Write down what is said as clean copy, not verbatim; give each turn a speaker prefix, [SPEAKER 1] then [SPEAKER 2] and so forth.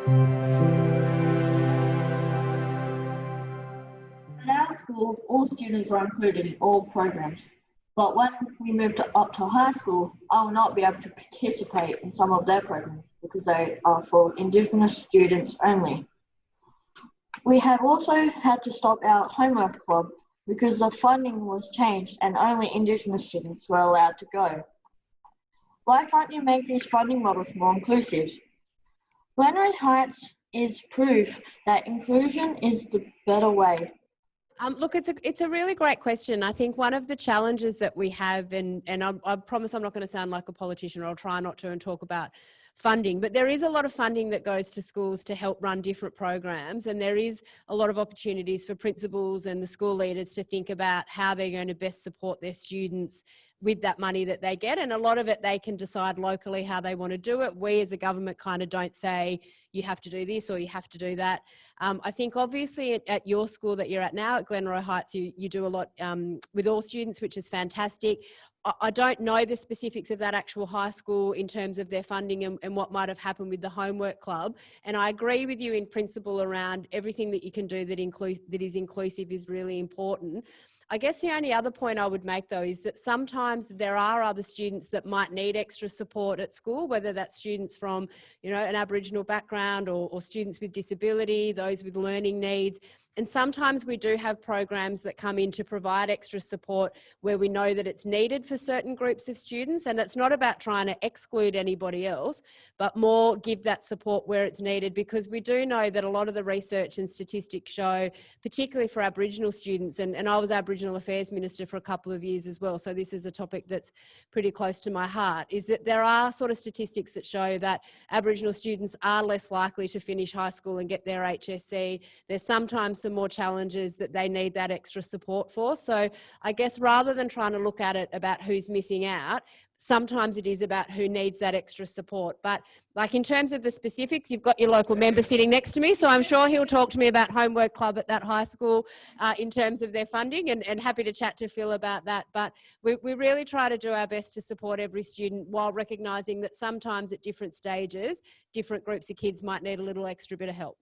[SPEAKER 1] At our school, all students are included in all programs. But when we move up to high school, I will not be able to participate in some of their programs because they are for Indigenous students only. We have also had to stop our homework club because the funding was changed and only Indigenous students were allowed to go. Why can't you make these funding models more inclusive? Glenroi Heights is proof that inclusion is the better way.
[SPEAKER 2] Look, it's a really great question. I think one of the challenges that we have, and I promise I'm not going to sound like a politician, or I'll try not to, and talk about funding, but there is a lot of funding that goes to schools to help run different programs, and there is a lot of opportunities for principals and the school leaders to think about how they're going to best support their students with that money that they get. And a lot of it they can decide locally how they want to do it. We as a government kind of don't say you have to do this or you have to do that. I think obviously at your school that you're at now, at Glenroi Heights, you do a lot with all students, which is fantastic. I don't know the specifics of that actual high school in terms of their funding and what might have happened with the homework club. And I agree with you in principle around everything that you can do that is inclusive is really important. I guess the only other point I would make though is that sometimes there are other students that might need extra support at school, whether that's students from, an Aboriginal background or students with disability, those with learning needs. And sometimes we do have programs that come in to provide extra support where we know that it's needed for certain groups of students. And it's not about trying to exclude anybody else, but more give that support where it's needed, because we do know that a lot of the research and statistics show, particularly for Aboriginal students, and I was Aboriginal Affairs Minister for a couple of years as well, so this is a topic that's pretty close to my heart, is that there are sort of statistics that show that Aboriginal students are less likely to finish high school and get their HSC. There's sometimes some more challenges that they need that extra support for. So I guess rather than trying to look at it about who's missing out, sometimes it is about who needs that extra support. But like in terms of the specifics, you've got your local member sitting next to me, so I'm sure he'll talk to me about homework club at that high school in terms of their funding, and happy to chat to Phil about that. But we really try to do our best to support every student while recognising that sometimes at different stages, different groups of kids might need a little extra bit of help.